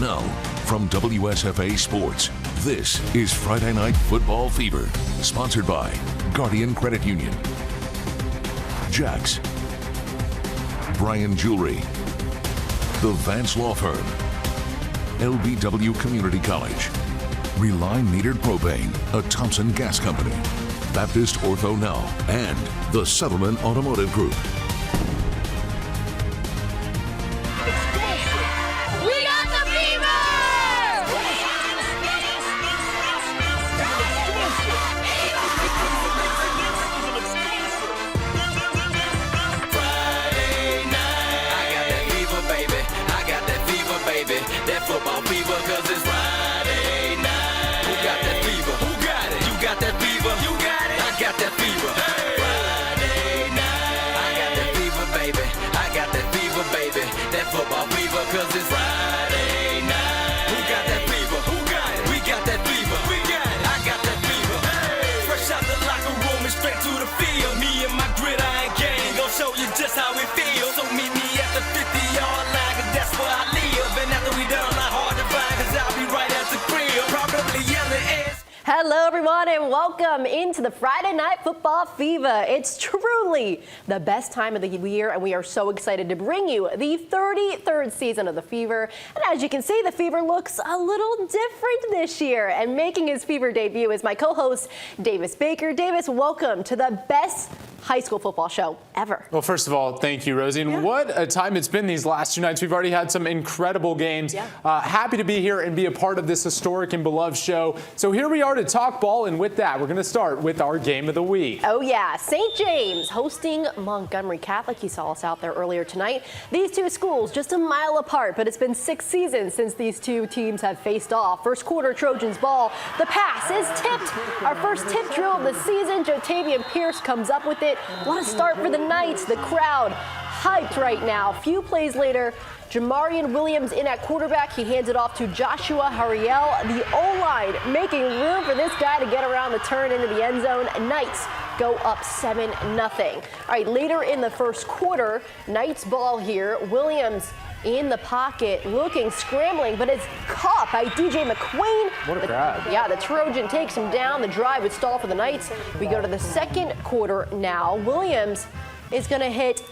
Now, from WSFA Sports, this is Friday Night Football Fever, sponsored by Guardian Credit Union, Jax, Bryan Jewelry, the Vance Law Firm, LBW Community College, Rely Metered Propane, a Thompson Gas Company, Baptist Ortho Now, and the Settlement Automotive Group. That football fever, cause it's Friday night. Who got that fever? Who got it? You got that fever? You got it? I got that fever. Hey. Friday night. I got that fever, baby. I got that fever, baby. That football fever, cause it's Friday night. Who got that fever? Who got it? We got that fever. We got it. I got that fever. Hey. Fresh out the locker room and straight to the field. Me and my gridiron gang gon' show you just how it feels. So meet me at the 50-yard line, cause that's where I live. And after we done, not hard to find, cause I'll be right at the crib, probably yelling ass. Hello, everyone, and welcome into the Friday Night Football Fever. It's truly the best time of the year, and we are so excited to bring you the 33rd season of the Fever. And as you can see, the Fever looks a little different this year. And making his Fever debut is my co-host, Davis Baker. Davis, welcome to the best high school football show ever. Well, first of all, thank you, Rosie. And what a time it's been these last 2 nights. We've already had some incredible games. Happy to be here and be a part of this historic and beloved show. So here we are to talk ball, and with that, we're going to start with our game of the week. Oh yeah, St. James hosting Montgomery Catholic. You saw us out there earlier tonight. These two schools just a mile apart, but it's been 6 seasons since these two teams have faced off. First quarter Trojans ball. The pass is tipped. Our first tip drill of the season. Jotavian Pierce comes up with it. What a start for the Knights. The crowd hyped right now. A few plays later, Jamarian Williams in at quarterback. He hands it off to Joshua Hariel. The O-line making room for this guy to get around the turn into the end zone. Knights go up 7-0. All right, later in the first quarter, Knights ball here. Williams in the pocket, looking, scrambling, but it's caught by DJ McQueen. What a grab. Yeah, the Trojan takes him down. The drive would stall for the Knights. We go to the second quarter now. Williams is going to hit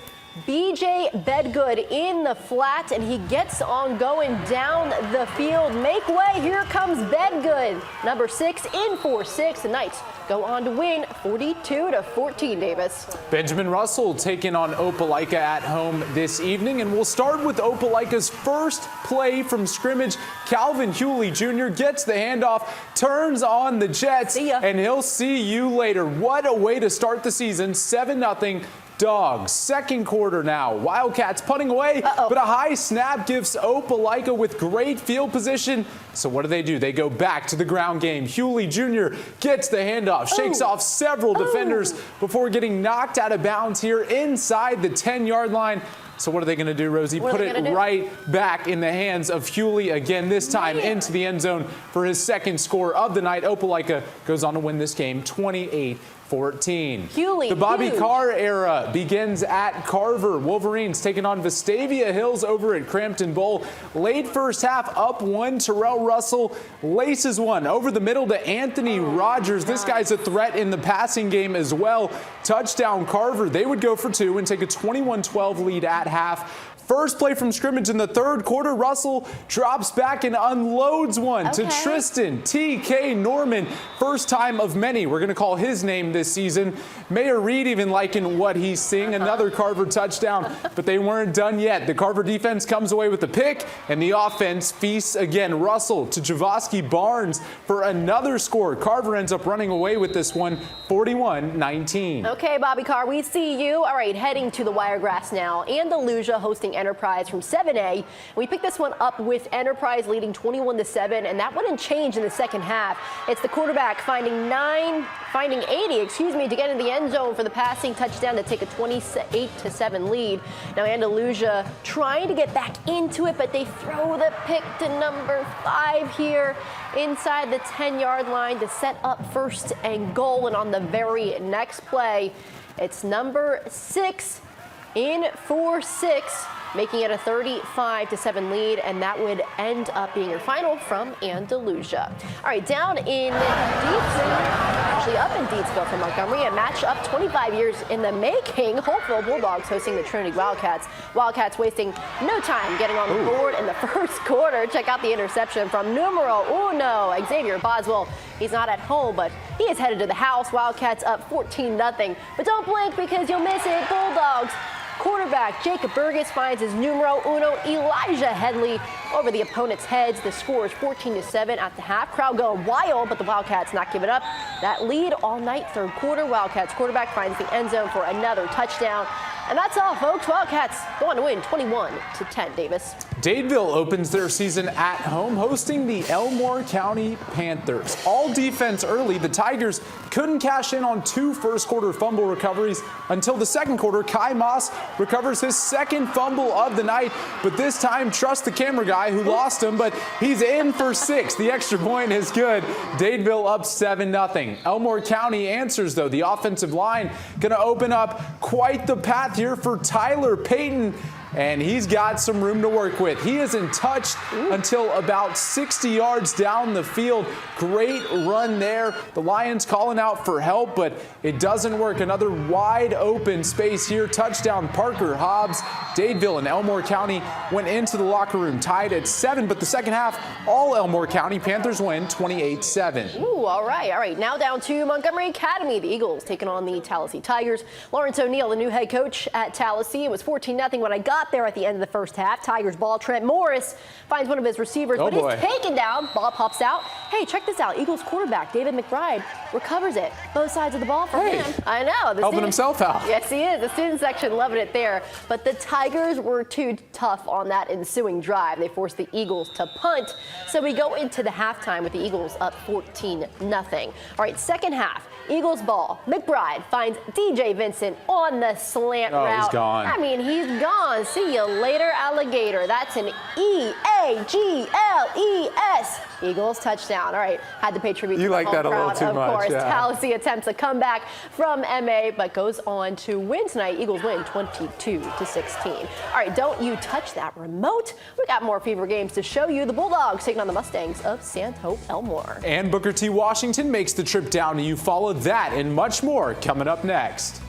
BJ Bedgood in the flat, and he gets on going down the field. Make way, here comes Bedgood. Number 6 in for 6. The Knights go on to win 42-14, Davis. Benjamin Russell taking on Opelika at home this evening, and we'll start with Opelika's first play from scrimmage. Calvin Hewley Jr. gets the handoff, turns on the Jets, and he'll see you later. What a way to start the season, 7-0. Dogs. Second quarter now. Wildcats punting away, but a high snap gives Opelika with great field position. So what do? They go back to the ground game. Hewley Jr. gets the handoff, shakes off several defenders before getting knocked out of bounds here inside the 10-yard line. So what are they going to do, Rosie? Put it right back in the hands of Hewley again, this time into the end zone for his second score of the night. Opelika goes on to win this game 28-14. Hewley, the Bobby Carr era begins at Carver. Wolverines taking on Vestavia Hills over at Crampton Bowl. Late first half, up 1. Terrell Russell laces one over the middle to Anthony Rogers. This guy's a threat in the passing game as well. Touchdown Carver. They would go for 2 and take a 21-12 lead at half. First play from scrimmage in the third quarter, Russell drops back and unloads one to Tristan T.K. Norman. First time of many. We're going to call his name this season. Mayor Reed even liking what he's seeing. Another Carver touchdown, but they weren't done yet. The Carver defense comes away with the pick, and the offense feasts again. Russell to Javosky Barnes for another score. Carver ends up running away with this one, 41-19. Okay, Bobby Carr, we see you. All right, heading to the Wiregrass now. Andalusia hosting Enterprise from 7A. We picked this one up with Enterprise leading 21-7, and that wouldn't change in the second half. It's the quarterback finding 80, to get in the end zone for the passing touchdown to take a 28-7 lead. Now Andalusia trying to get back into it, but they throw the pick to number 5 here inside the 10-yard line to set up first and goal. And on the very next play, it's number 6 in for 6. making it a 35-7 lead, and that would end up being your final from Andalusia. All right, down in Deepsville, actually up in Deepsville for Montgomery, a match up 25 years in the making. Hopeville Bulldogs hosting the Trinity Wildcats. Wildcats wasting no time getting on the board in the first quarter. Check out the interception from numero uno, Xavier Boswell. He's not at home, but he is headed to the house. Wildcats up 14-0. But don't blink because you'll miss it. Bulldogs quarterback Jacob Burgess finds his numero uno Elijah Headley over the opponent's heads. The score is 14-7 at the half. Crowd going wild, but the Wildcats not giving up that lead all night. Third quarter, Wildcats quarterback finds the end zone for another touchdown. And that's all, folks. Wildcats go on to win 21-10, Davis. Dadeville opens their season at home, hosting the Elmore County Panthers. All defense early, the Tigers couldn't cash in on 2 first-quarter fumble recoveries until the second quarter. Kai Moss recovers his second fumble of the night, but this time trust the camera guy who lost him, but he's in for 6. The extra point is good. Dadeville up 7-0. Elmore County answers, though. The offensive line going to open up quite the path here for Tyler Payton, and he's got some room to work with. He isn't touched until about 60 yards down the field. Great run there. The Lions calling out for help, but it doesn't work. Another wide open space here. Touchdown Parker Hobbs. Dadeville and Elmore County went into the locker room tied at 7, but the second half, all Elmore County Panthers win 28-7. Ooh, all right. Now down to Montgomery Academy. The Eagles taking on the Tallahassee Tigers. Lawrence O'Neal, the new head coach at Tallahassee. It was 14-0 when I got there at the end of the first half. Tigers ball. Trent Morris finds one of his receivers, but he's taken down. Ball pops out. Hey, check this out. Eagles quarterback David McBride recovers it. Both sides of the ball for him. I know. Helping himself out. Yes, he is. The student section loving it there. But the Tigers were too tough on that ensuing drive. They forced the Eagles to punt. So we go into the halftime with the Eagles up 14-0. All right, second half. Eagles ball. McBride finds DJ Vincent on the slant route. He's gone. I mean, he's gone. See you later, alligator. That's an E-A-G-L-E-S. Eagles touchdown. All right, had to pay tribute to the home crowd, little too of much. course. Yeah. Tallahassee attempts a comeback from MA, but goes on to win tonight. Eagles win 22-16. All right, don't you touch that remote. We got more Fever games to show you. The Bulldogs taking on the Mustangs of Sand Hope Elmore. And Booker T. Washington makes the trip down to Eufaula. That and much more coming up next.